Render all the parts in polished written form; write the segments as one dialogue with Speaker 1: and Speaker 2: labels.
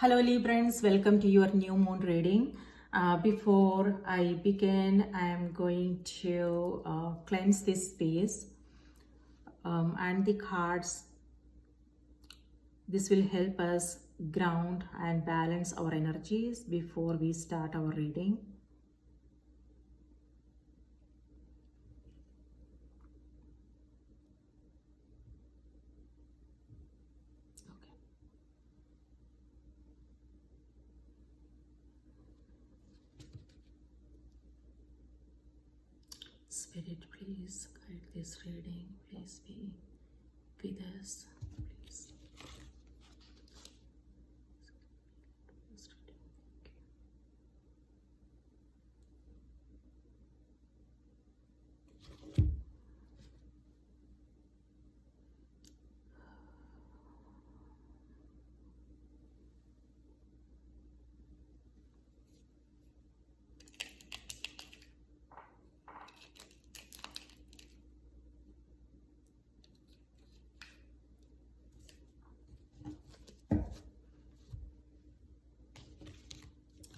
Speaker 1: Hello Librans, welcome to your new moon reading. Before I begin, I am going to cleanse this space and the cards. This will help us ground and balance our energies before we start our reading. Spirit, please guide this reading. Please be with us. Please.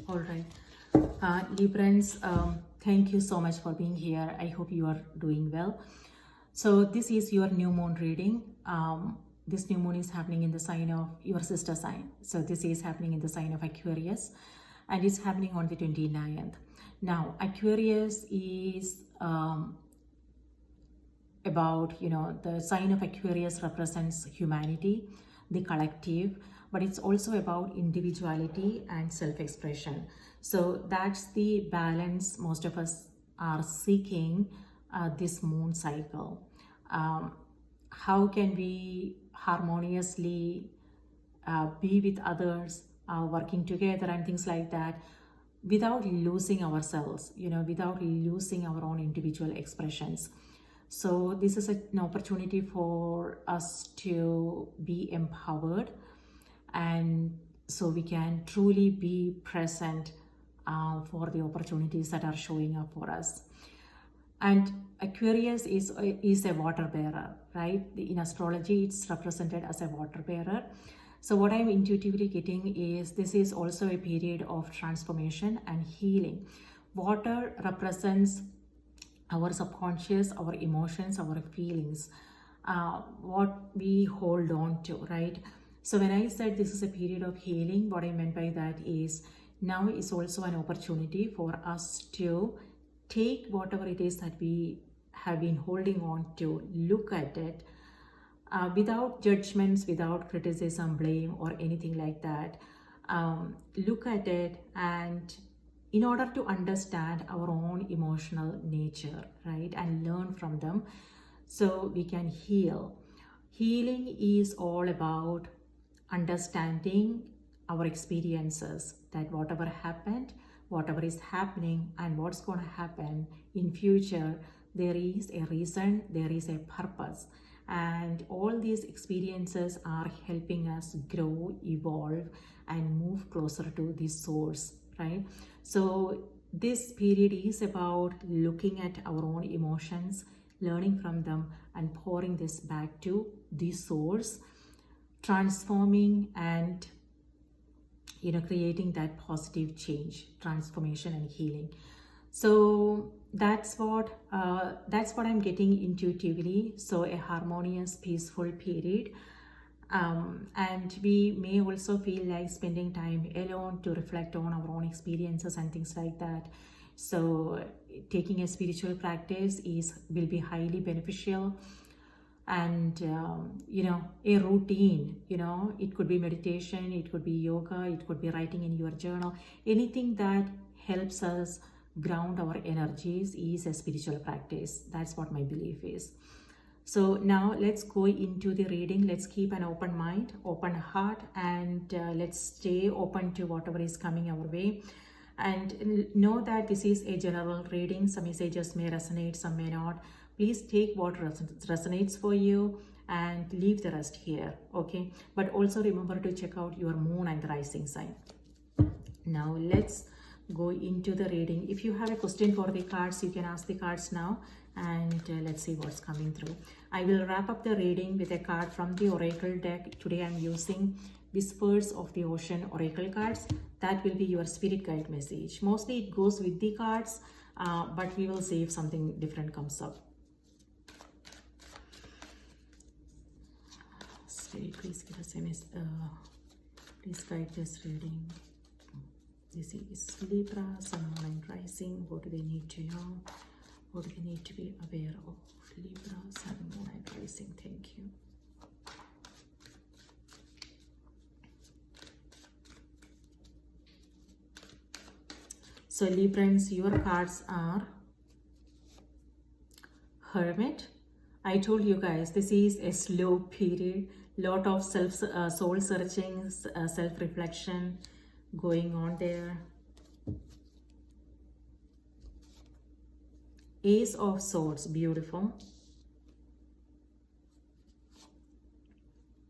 Speaker 1: All right, Librans, thank you so much for being here. I hope you are doing well. So this is your new moon reading. This new moon is happening in the sign of your sister sign. So this is happening in the sign of Aquarius, and it's happening on the 29th. Now, Aquarius is about, the sign of Aquarius represents humanity, the collective, but it's also about individuality and self-expression. So that's the balance most of us are seeking this moon cycle. How can we harmoniously be with others, working together and things like that, without losing ourselves, without losing our own individual expressions. So this is an opportunity for us to be empowered, and so we can truly be present for the opportunities that are showing up for us. And Aquarius is a water bearer, right? In astrology, it's represented as a water bearer. So what I'm intuitively getting is this is also a period of transformation and healing. Water represents our subconscious, our emotions, our feelings, what we hold on to, right? So when I said this is a period of healing, what I meant by that is now is also an opportunity for us to take whatever it is that we have been holding on to, look at it without judgments, without criticism, blame, or anything like that. Look at it, and in order to understand our own emotional nature, right, and learn from them so we can heal. Healing is all about understanding our experiences, that whatever happened, whatever is happening, and what's going to happen in future, there is a reason, there is a purpose, and all these experiences are helping us grow, evolve, and move closer to the source, right? So this period is about looking at our own emotions, learning from them, and pouring this back to the source, transforming and creating that positive change, transformation, and healing. So that's what I'm getting intuitively. So a harmonious, peaceful period. And we may also feel like spending time alone to reflect on our own experiences and things like that. So taking a spiritual practice will be highly beneficial. And a routine, it could be meditation, it could be yoga, it could be writing in your journal. Anything that helps us ground our energies is a spiritual practice. That's what my belief is. So now let's go into the reading. Let's keep an open mind, open heart, and let's stay open to whatever is coming our way. And know that this is a general reading. Some messages may resonate, some may not. Please take what resonates for you and leave the rest here, okay? But also remember to check out your moon and the rising sign. Now let's go into the reading. If you have a question for the cards, you can ask the cards now, and let's see what's coming through. I will wrap up the reading with a card from the Oracle deck. Today I'm using Whispers of the Ocean oracle cards. That will be your spirit guide message. Mostly it goes with the cards, but we will see if something different comes up. Spirit, please give us a please guide this reading. This is Libra, Sun, Moon and Rising. What do they need to know? What do they need to be aware of? Libra, Sun, Moon and Rising. Thank you. So Librans, your cards are Hermit. I told you guys, this is a slow period. Lot of soul searching, self-reflection going on there. Ace of Swords, beautiful.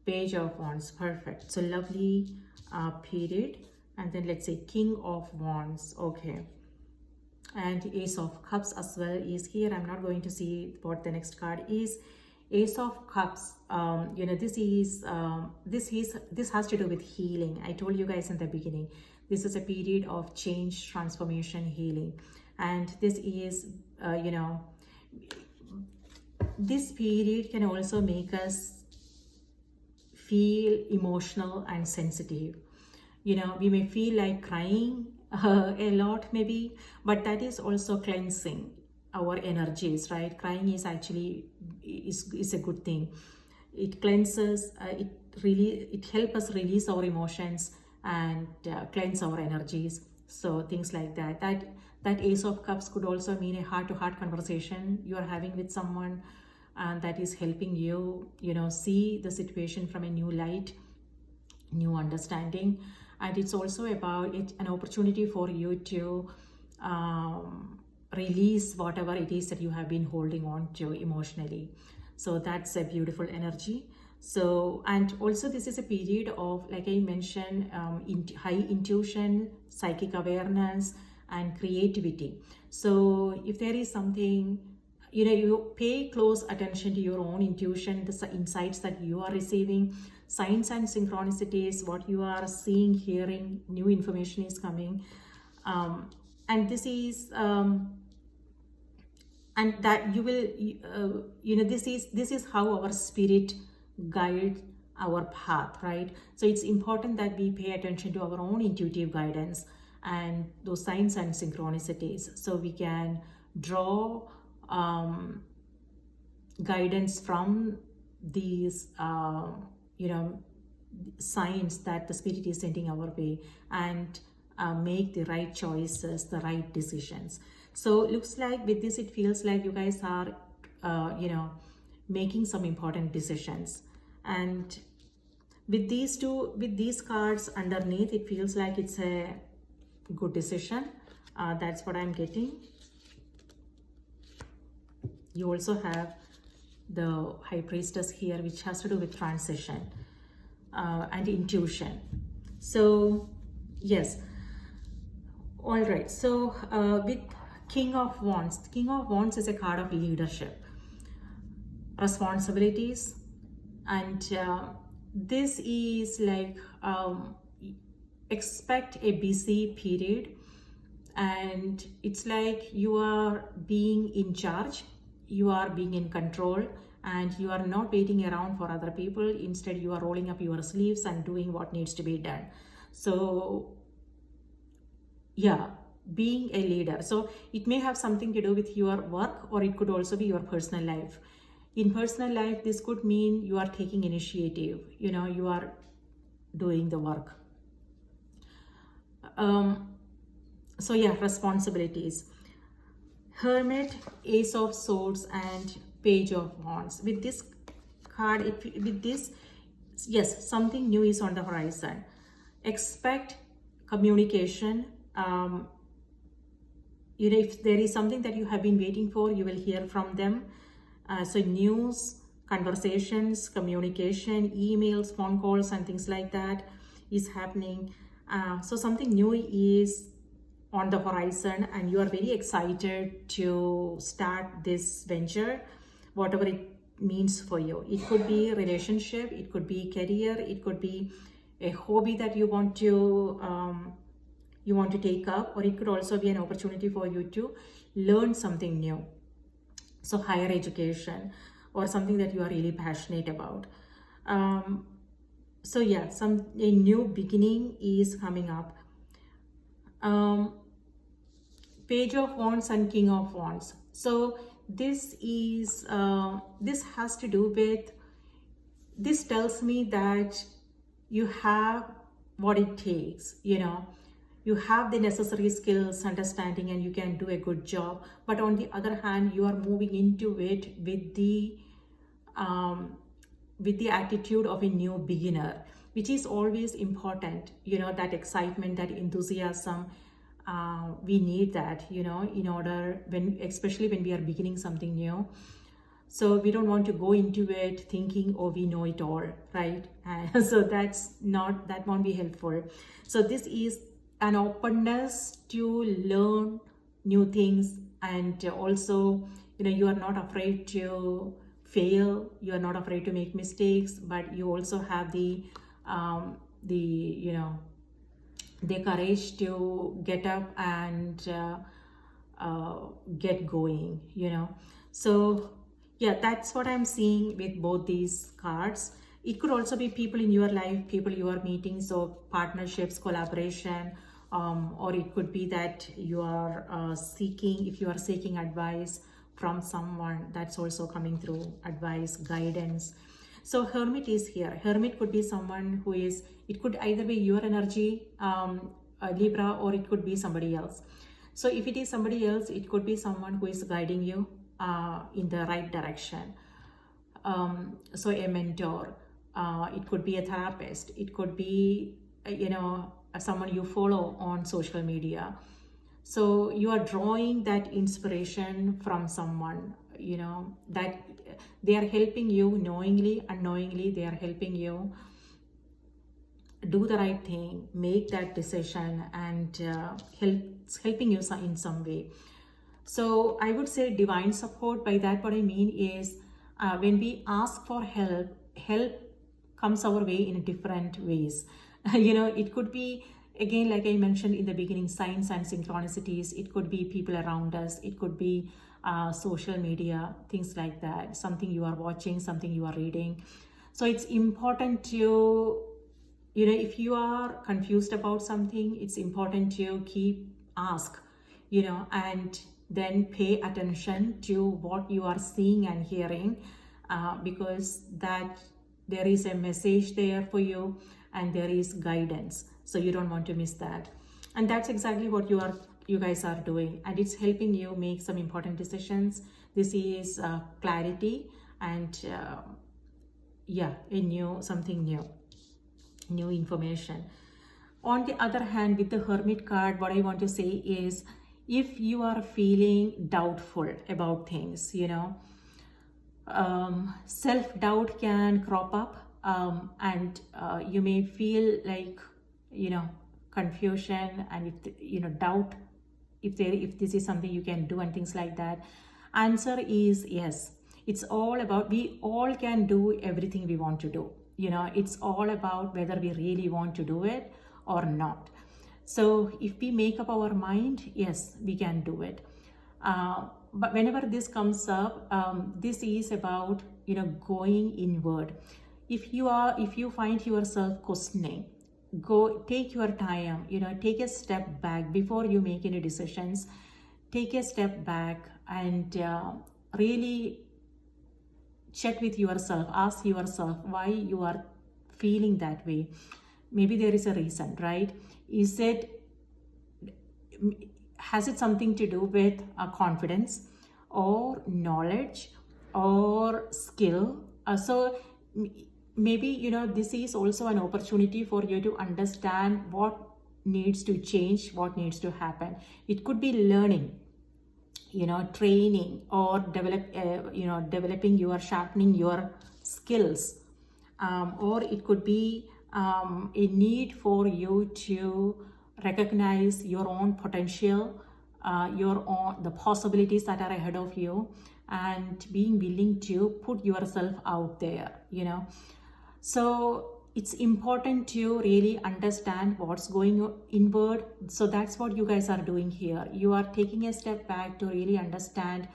Speaker 1: Page of Wands, perfect. So lovely period. And then let's say King of Wands, okay. And Ace of Cups as well is here. I'm not going to see what the next card is. Ace of Cups, you know, this has to do with healing. I told you guys in the beginning, this is a period of change, transformation, healing. And this is, you know, this period can also make us feel emotional and sensitive. You know, we may feel like crying a lot maybe, but that is also cleansing our energies, right? Crying is actually is a good thing. It cleanses, it helps us release our emotions and cleanse our energies. So things like that. That Ace of Cups could also mean a heart-to-heart conversation you are having with someone, and that is helping you, you know, see the situation from a new light, new understanding. And it's also about an opportunity for you to release whatever it is that you have been holding on to emotionally. So that's a beautiful energy. So, and also this is a period of, like I mentioned, high intuition, psychic awareness and creativity. So if there is something, you know, you pay close attention to your own intuition, the insights that you are receiving, signs and synchronicities, what you are seeing, hearing, new information is coming. And this is, and that you will, you know, this is how our spirit guide our path, right? So it's important that we pay attention to our own intuitive guidance and those signs and synchronicities, so we can draw guidance from these you know, signs that the spirit is sending our way, and make the right choices, the right decisions. So looks like with this, it feels like you guys are you know, making some important decisions. And with these cards underneath, it feels like it's a good decision. That's what I'm getting. You also have the High Priestess here, which has to do with transition and intuition. So yes, all right. So with King of Wands is a card of leadership, responsibilities, and this is like expect a busy period, and it's like you are being in charge, you are being in control, and you are not waiting around for other people. Instead, you are rolling up your sleeves and doing what needs to be done. So yeah, being a leader. So it may have something to do with your work, or it could also be your personal life. In personal life, this could mean you are taking initiative, you know, you are doing the work. So yeah, responsibilities. Hermit, Ace of Swords and Page of Wands. With this card, yes, something new is on the horizon. Expect communication. You know, if there is something that you have been waiting for, you will hear from them. So news, conversations, communication, emails, phone calls and things like that is happening. So something new is on the horizon, and you are very excited to start this venture, whatever it means for you. It could be relationship, it could be career, it could be a hobby that you want to take up, or it could also be an opportunity for you to learn something new. So higher education or something that you are really passionate about. So yeah, a new beginning is coming up. Page of Wands and King of Wands. So this has to do with, this tells me that you have what it takes, you have the necessary skills, understanding, and you can do a good job. But on the other hand, you are moving into it with the attitude of a new beginner, which is always important. That excitement, that enthusiasm, we need that, in order, especially when we are beginning something new. So we don't want to go into it thinking, oh, we know it all, right? So that won't be helpful. So this is an openness to learn new things, and also, you are not afraid to fail, you are not afraid to make mistakes, but you also have the courage to get up and get going, So yeah, that's what I'm seeing with both these cards. It could also be people in your life, people you are meeting, so partnerships, collaboration, or it could be that you are if you are seeking advice from someone, that's also coming through, advice, guidance. So Hermit is here. Hermit could be someone who is, it could either be your energy, Libra, or it could be somebody else. So if it is somebody else, it could be someone who is guiding you in the right direction. So a mentor, it could be a therapist, it could be, someone you follow on social media. So you are drawing that inspiration from someone, that they are helping you knowingly, unknowingly, they are helping you do the right thing, make that decision, and helping you in some way. So I would say divine support. By that, what I mean is, when we ask for help comes our way in different ways. It could be, again, like I mentioned in the beginning, signs and synchronicities. It could be people around us. It could be social media, things like that. Something you are watching, something you are reading. So it's important to, if you are confused about something, it's important to ask, and then pay attention to what you are seeing and hearing, because that there is a message there for you, and there is guidance, so you don't want to miss that. And that's exactly what you guys are doing, and it's helping you make some important decisions. This is clarity, and something new information. On the other hand, with the Hermit card, what I want to say is, if you are feeling doubtful about things, self-doubt can crop up, and you may feel like, confusion, and doubt if this is something you can do and things like that. Answer is yes. It's all about, we all can do everything we want to do. It's all about whether we really want to do it or not. So if we make up our mind, yes, we can do it. But whenever this comes up, this is about, going inward. If you find yourself questioning, take your time, take a step back before you make any decisions. Take a step back and really check with yourself, ask yourself why you are feeling that way. Maybe there is a reason, right? Has it something to do with confidence or knowledge or skill? So maybe, this is also an opportunity for you to understand what needs to change, what needs to happen. It could be learning, training, or sharpening your skills, or it could be a need for you to recognize your own potential, the possibilities that are ahead of you, and being willing to put yourself out there. So it's important to really understand what's going inward. So that's what you guys are doing here. You are taking a step back to really understand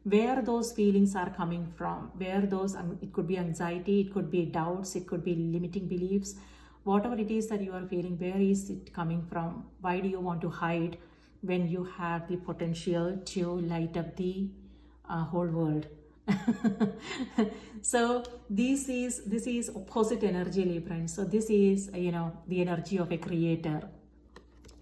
Speaker 1: where those feelings are coming from, where those, it could be anxiety, it could be doubts, it could be limiting beliefs, whatever it is that you are feeling, where is it coming from? Why do you want to hide when you have the potential to light up the whole world? So this is opposite energy, Libra. So this is, you know, the energy of a creator,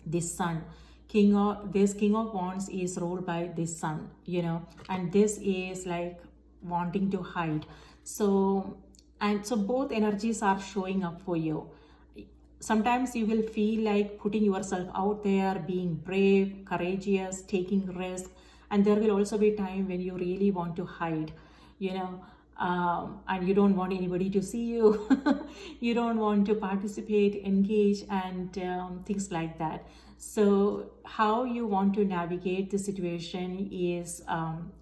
Speaker 1: this sun. King of wands is ruled by this sun, you know, and this is like wanting to hide. So, and so both energies are showing up for you. Sometimes you will feel like putting yourself out there, being brave, courageous, taking risk, and there will also be time when you really want to hide, you know, and you don't want anybody to see you. You don't want to participate, engage, and things like that. So how you want to navigate the situation is,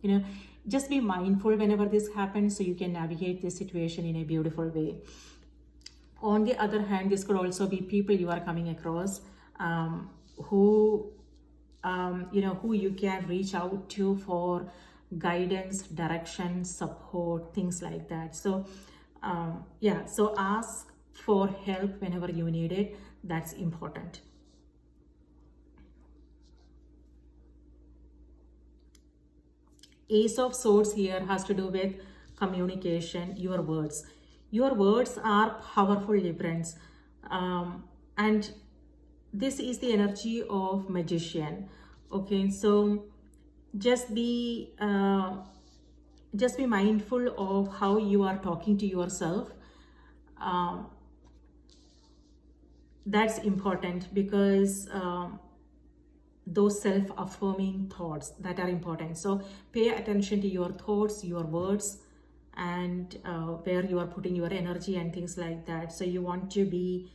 Speaker 1: you know, just be mindful whenever this happens so you can navigate this situation in a beautiful way. On the other hand, this could also be people you are coming across who, you know, who you can reach out to for guidance, direction, support, things like that. So yeah, so ask for help whenever you need it. That's important. Ace of Swords here has to do with communication, your words. Your words are powerful, Librans. And this is the energy of magician. Okay, so just be mindful of how you are talking to yourself. That's important because those self-affirming thoughts that are important. So pay attention to your thoughts, your words, and where you are putting your energy and things like that. So you want to be,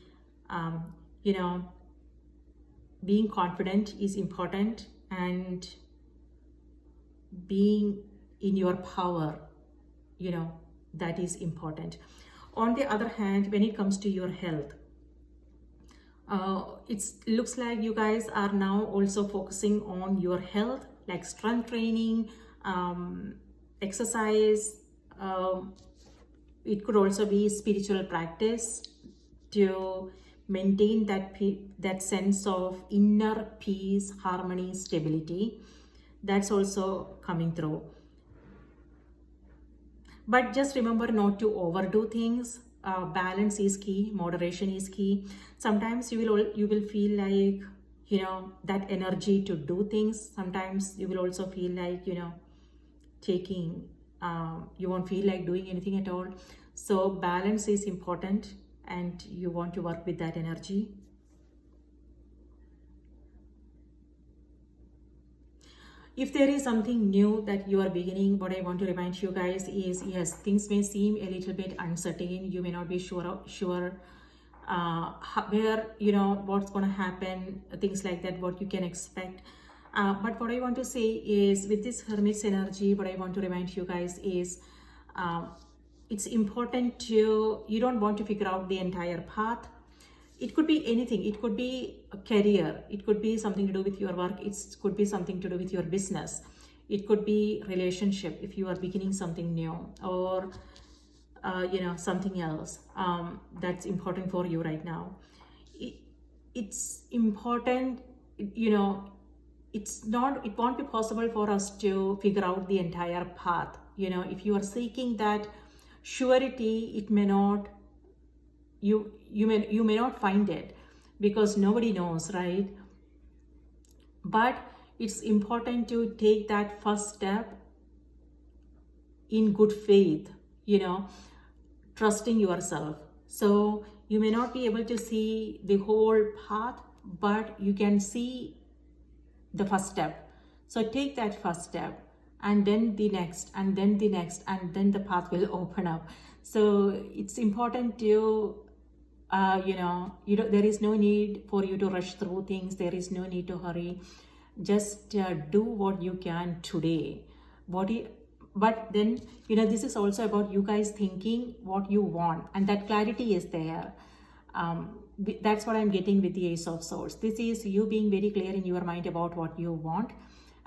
Speaker 1: you know, being confident is important, and being in your power, you know, that is important. On the other hand, when it comes to your health, it looks like you guys are now also focusing on your health, like strength training, exercise. It could also be spiritual practice to maintain that sense of inner peace, harmony, stability. That's also coming through. But just remember not to overdo things. Balance is key, moderation is key. Sometimes you will feel like, you know, that energy to do things. Sometimes you will also feel like, you know, taking, you won't feel like doing anything at all. So balance is important, and you want to work with that energy. If there is something new that you are beginning, what I want to remind you guys is, yes, things may seem a little bit uncertain. You may not be sure where, you know, what's going to happen, things like that, what you can expect. But what I want to say is, with this Hermit's energy, what I want to remind you guys is, it's important to, you don't want to figure out the entire path. It could be anything. It could be a career. It could be something to do with your work. It could be something to do with your business. It could be relationship if you are beginning something new, or you know, something else that's important for you right now. It's important, you know, it won't be possible for us to figure out the entire path. You know, if you are seeking that surety, it may not, you may not find it, because nobody knows, right? But it's important to take that first step in good faith, you know, trusting yourself. So you may not be able to see the whole path, but you can see the first step. So take that first step, and then the next, and then the next, and then the path will open up. So it's important to, you know, there is no need for you to rush through things. There is no need to hurry. Just do what you can today. But then, you know, this is also about you guys thinking what you want, and that clarity is there. That's what I'm getting with the Ace of Swords. This is you being very clear in your mind about what you want,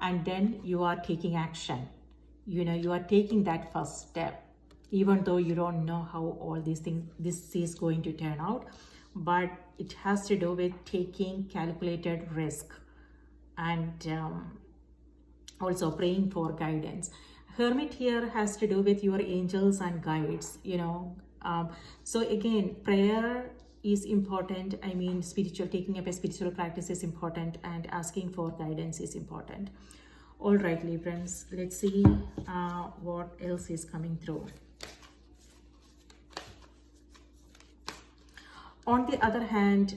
Speaker 1: and then you are taking action. You are taking that first step, even though you don't know how all these things, this is going to turn out. But it has to do with taking calculated risk, and also praying for guidance. Hermit here has to do with your angels and guides, so again, prayer is important. I mean, taking up a spiritual practice is important, and asking for guidance is important. All right, Librans, let's see what else is coming through. On the other hand,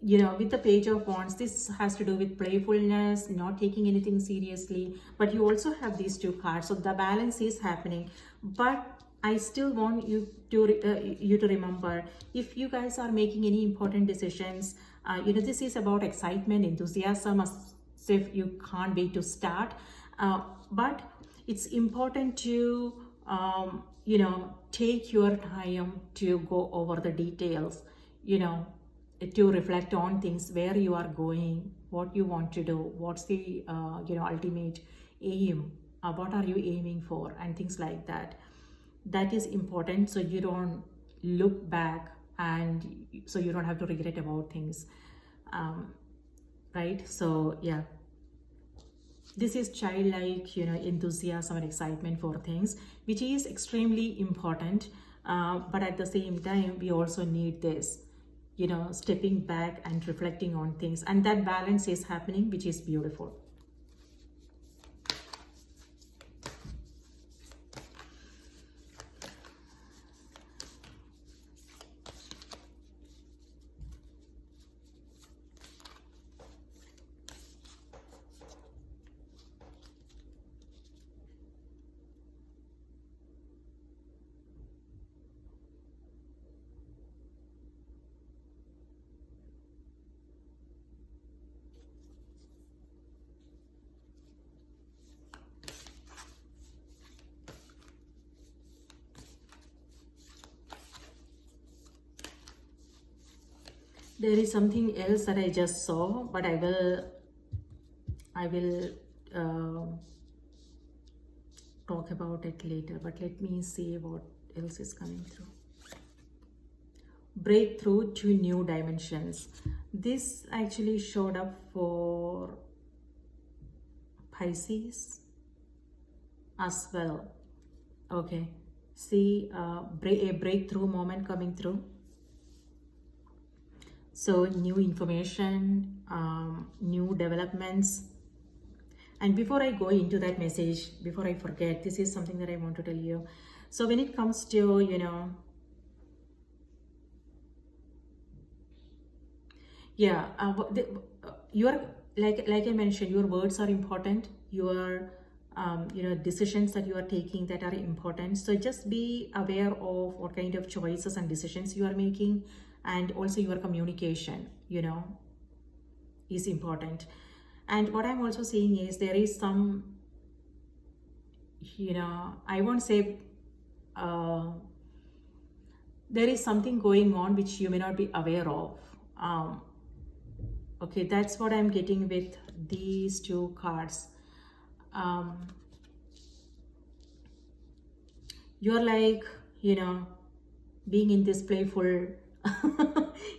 Speaker 1: with the Page of Wands, this has to do with playfulness, not taking anything seriously, but you also have these two cards, so the balance is happening. But I still want you to remember, if you guys are making any important decisions, this is about excitement, enthusiasm, as if you can't wait to start. But it's important to take your time to go over the details, to reflect on things, where you are going, what you want to do, what's the ultimate aim, what are you aiming for, and things like that. That is important, so you don't look back, and so you don't have to regret about things, right? So yeah, this is childlike, enthusiasm and excitement for things, which is extremely important. But at the same time, we also need this, stepping back and reflecting on things, and that balance is happening, which is beautiful. There is something else that I just saw, but I will talk about it later. But let me see what else is coming through. Breakthrough to new dimensions. This actually showed up for Pisces as well. Okay, see a breakthrough moment coming through. So new information, new developments. And before I go into that message, before I forget, this is something that I want to tell you. So when it comes to, your, like I mentioned, your words are important. Your decisions that you are taking, that are important. So just be aware of what kind of choices and decisions you are making. And also your communication, is important. And what I'm also saying is, there is some, I won't say, there is something going on which you may not be aware of. Okay, that's what I'm getting with these two cards. You're like, being in this playful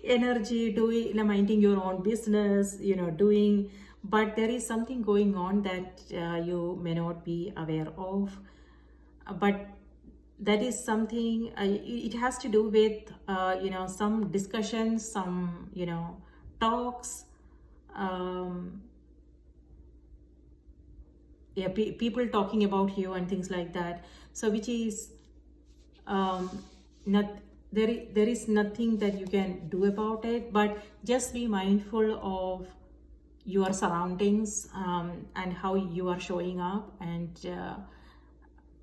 Speaker 1: energy, minding your own business, doing, but there is something going on that you may not be aware of. But that is something, it has to do with, some discussions, some, talks, people talking about you and things like that. So which is not, there is nothing that you can do about it, but just be mindful of your surroundings, and how you are showing up, and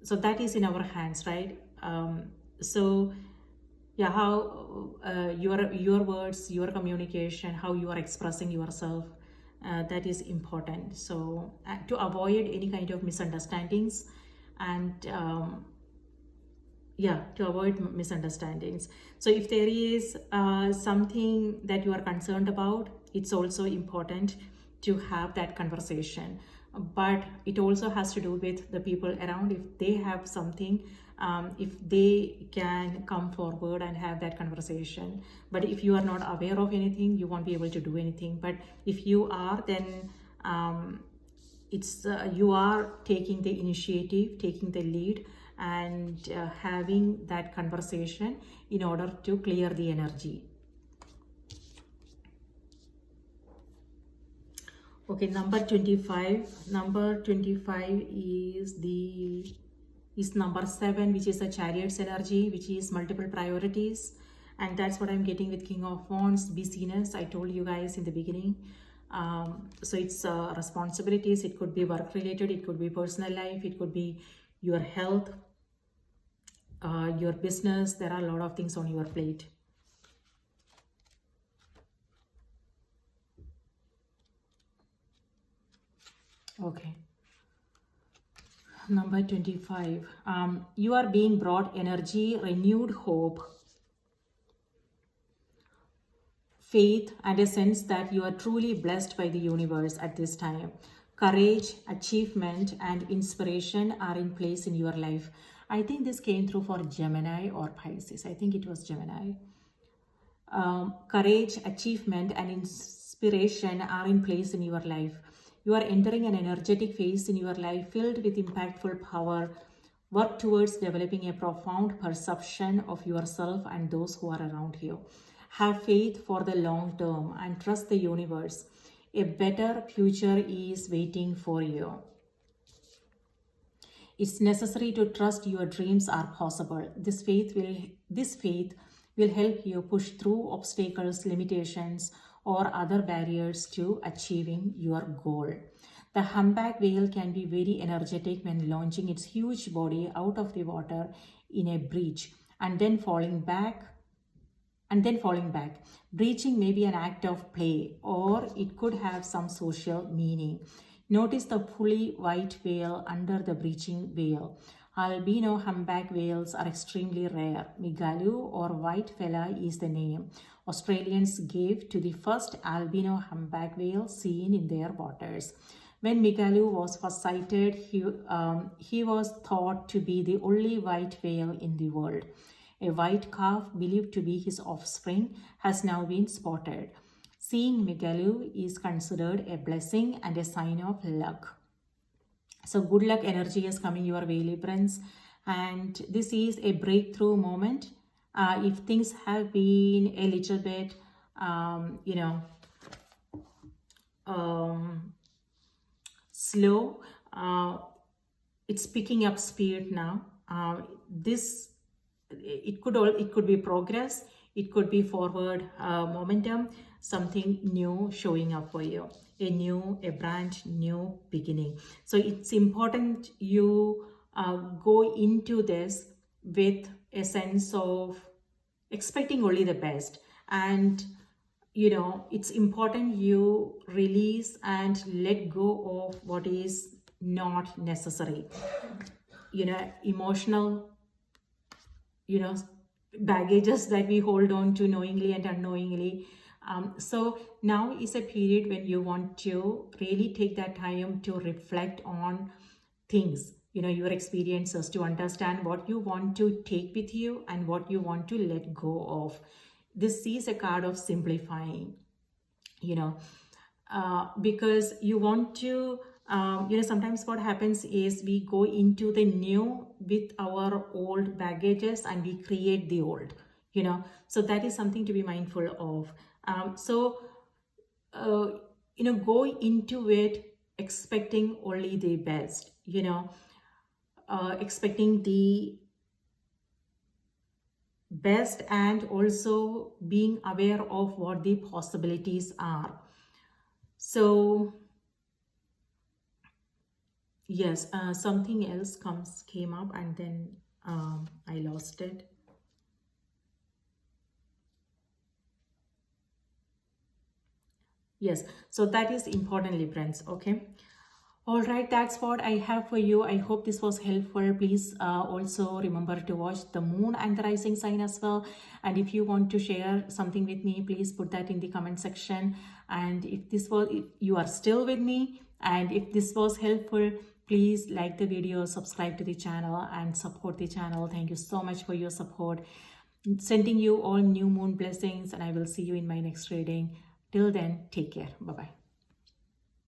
Speaker 1: so that is in our hands, right? So yeah, how your words, your communication, how you are expressing yourself, that is important. So to avoid any kind of misunderstandings, and yeah, to avoid misunderstandings. So if there is something that you are concerned about, it's also important to have that conversation. But it also has to do with the people around. If they have something, if they can come forward and have that conversation. But if you are not aware of anything, you won't be able to do anything. But if you are, then it's you are taking the initiative, taking the lead, and having that conversation in order to clear the energy. Okay, number 25. Number 25 is number 7, which is the Chariot's energy, which is multiple priorities. And that's what I'm getting with King of Wands, busyness. I told you guys in the beginning. So it's responsibilities. It could be work related, it could be personal life, it could be your health, your business. There are a lot of things on your plate. Okay. Number 25. You are being brought energy, renewed hope, faith, and a sense that you are truly blessed by the universe at this time. Courage, achievement, and inspiration are in place in your life. I think this came through for Gemini or Pisces. I think it was Gemini. Courage, achievement, and inspiration are in place in your life. You are entering an energetic phase in your life filled with impactful power. Work towards developing a profound perception of yourself and those who are around you. Have faith for the long term and trust the universe. A better future is waiting for you. It's necessary to trust your dreams are possible. This faith will help you push through obstacles, limitations, or other barriers to achieving your goal. The humpback whale can be very energetic when launching its huge body out of the water in a breach and then falling back. Breaching may be an act of play, or it could have some social meaning. Notice the fully white whale under the breaching whale. Albino humpback whales are extremely rare. Migaloo or white fella is the name Australians gave to the first albino humpback whale seen in their waters. When Migaloo was first sighted, he was thought to be the only white whale in the world. A white calf, believed to be his offspring, has now been spotted. Seeing Migaloo is considered a blessing and a sign of luck. So good luck energy is coming your way, Librans. And this is a breakthrough moment. If things have been a little bit, slow, it's picking up speed now. It could be progress, it could be forward momentum, something new showing up for you, a brand new beginning. So it's important you go into this with a sense of expecting only the best, and it's important you release and let go of what is not necessary, emotional baggages that we hold on to knowingly and unknowingly. So now is a period when you want to really take that time to reflect on things, your experiences, to understand what you want to take with you and what you want to let go of. This is a card of simplifying, because you want to, sometimes what happens is we go into the new with our old baggages and we create the old, so that is something to be mindful of. Go into it expecting only the best, expecting the best, and also being aware of what the possibilities are. So yes, something else came up and then I lost it. Yes, so that is important, Librans. Okay. All right, that's what I have for you. I hope this was helpful. Please also remember to watch the moon and the rising sign as well. And if you want to share something with me, please put that in the comment section. And if you are still with me, and if this was helpful, please like the video, subscribe to the channel, and support the channel. Thank you so much for your support. Sending you all new moon blessings, and I will see you in my next reading. Till then, take care. Bye bye.